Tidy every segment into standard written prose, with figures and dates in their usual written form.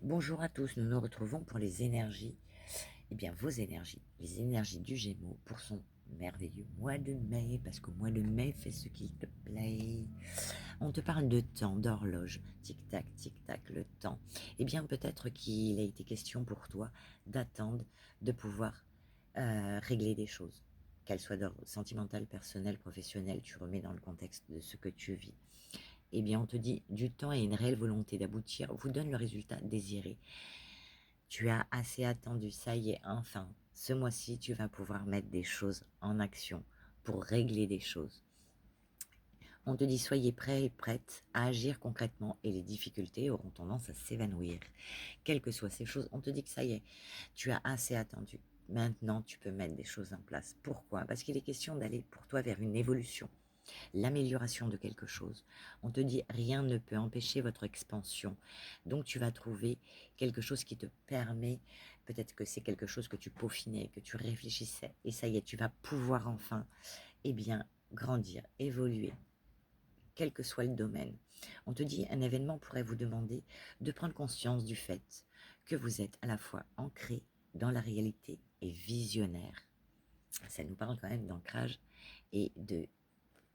Bonjour à tous, nous nous retrouvons pour les énergies, vos énergies, les énergies du Gémeaux pour son merveilleux mois de mai, parce qu'au mois de mai, fais ce qu'il te plaît. On te parle de temps, d'horloge, tic-tac, le temps. Peut-être qu'il a été question pour toi d'attendre, de pouvoir régler des choses, qu'elles soient d'ordre sentimental, personnel, professionnel, tu remets dans le contexte de ce que tu vis. On te dit du temps et une réelle volonté d'aboutir vous donne le résultat désiré. Tu as assez attendu, ça y est, enfin, ce mois-ci, tu vas pouvoir mettre des choses en action pour régler des choses. On te dit soyez prêts et prêtes à agir concrètement et les difficultés auront tendance à s'évanouir. Quelles que soient ces choses, on te dit que ça y est, tu as assez attendu. Maintenant, tu peux mettre des choses en place. Pourquoi? Parce qu'il est question d'aller pour toi vers une évolution, l'amélioration de quelque chose. On te dit rien ne peut empêcher votre expansion. Donc tu vas trouver quelque chose qui te permet, peut-être que c'est quelque chose que tu peaufinais, que tu réfléchissais, et ça y est, tu vas pouvoir enfin, grandir, évoluer, quel que soit le domaine. On te dit un événement pourrait vous demander de prendre conscience du fait que vous êtes à la fois ancré dans la réalité et visionnaire. Ça nous parle quand même d'ancrage et de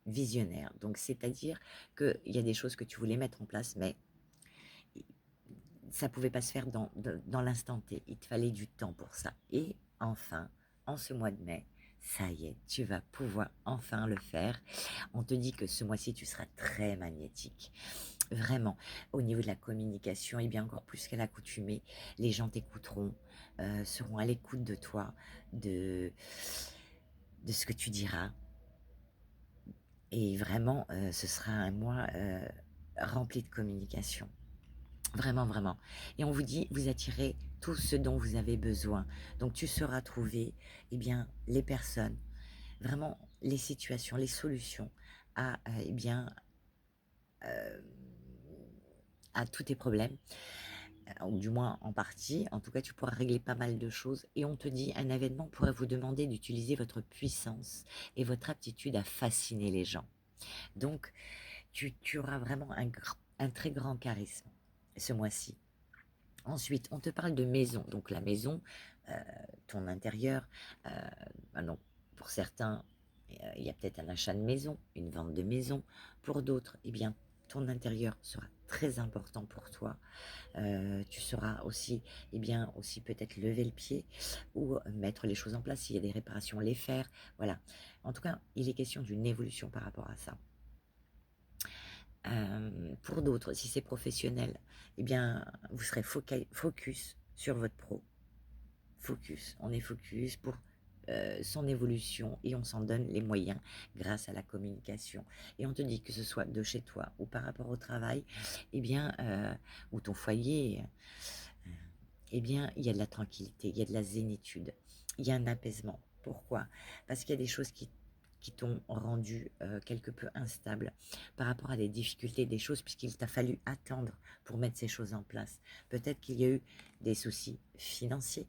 visionnaire. Donc, c'est-à-dire qu'il y a des choses que tu voulais mettre en place, mais ça ne pouvait pas se faire dans l'instant T. Il te fallait du temps pour ça. Et enfin, en ce mois de mai, ça y est, tu vas pouvoir enfin le faire. On te dit que ce mois-ci, tu seras très magnétique. Vraiment, au niveau de la communication, et bien encore plus qu'à l'accoutumée, les gens t'écouteront, seront à l'écoute de toi, de ce que tu diras. Et vraiment, ce sera un mois rempli de communication. Vraiment, vraiment. Et on vous dit, vous attirez tout ce dont vous avez besoin. Donc tu sauras trouver les personnes, vraiment les situations, les solutions à, euh, à tous tes problèmes, ou du moins en partie. En tout cas, tu pourras régler pas mal de choses. Et on te dit, un événement pourrait vous demander d'utiliser votre puissance et votre aptitude à fasciner les gens. Donc, tu auras vraiment un très grand charisme ce mois-ci. Ensuite, on te parle de maison. Donc la maison, euh, ton intérieur, donc pour certains, il y a peut-être un achat de maison, une vente de maison. Pour d'autres, ton intérieur sera très important pour toi. Tu sauras aussi, aussi peut-être lever le pied ou mettre les choses en place. S'il y a des réparations, les faire. Voilà. En tout cas, il est question d'une évolution par rapport à ça. Pour d'autres, si c'est professionnel, vous serez focus sur votre pro. Focus, on est focus pour son évolution et on s'en donne les moyens grâce à la communication. Et on te dit que ce soit de chez toi ou par rapport au travail, ou ton foyer, il y a de la tranquillité, il y a de la zénitude, il y a un apaisement. Pourquoi? Parce qu'il y a des choses qui t'ont rendu quelque peu instable par rapport à des difficultés, des choses, puisqu'il t'a fallu attendre pour mettre ces choses en place. Peut-être qu'il y a eu des soucis financiers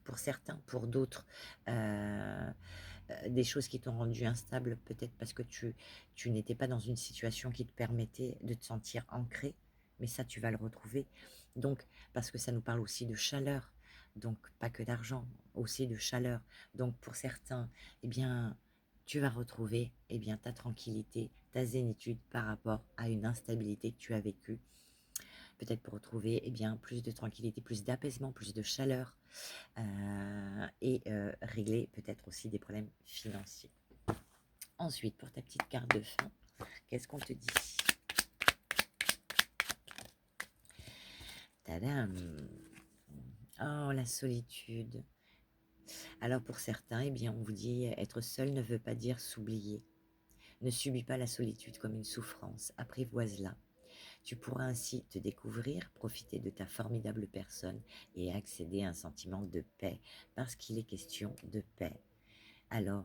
pour certains, pour d'autres, des choses qui t'ont rendu instable, peut-être parce que tu n'étais pas dans une situation qui te permettait de te sentir ancré, mais ça, tu vas le retrouver. Donc, parce que ça nous parle aussi de chaleur, donc pas que d'argent, aussi de chaleur. Donc, pour certains, tu vas retrouver ta tranquillité, ta zénitude par rapport à une instabilité que tu as vécue. Peut-être pour retrouver plus de tranquillité, plus d'apaisement, plus de chaleur, régler peut-être aussi des problèmes financiers. Ensuite, pour ta petite carte de fin, qu'est-ce qu'on te dit? Tadam! Oh, la solitude. Alors pour certains, on vous dit être seul ne veut pas dire s'oublier. Ne subis pas la solitude comme une souffrance, apprivoise-la. Tu pourras ainsi te découvrir, profiter de ta formidable personne et accéder à un sentiment de paix, parce qu'il est question de paix. Alors,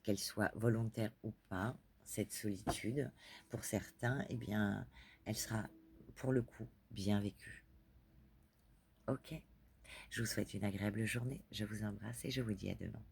qu'elle soit volontaire ou pas, cette solitude, pour certains, elle sera pour le coup bien vécue. Ok, je vous souhaite une agréable journée, je vous embrasse et je vous dis à demain.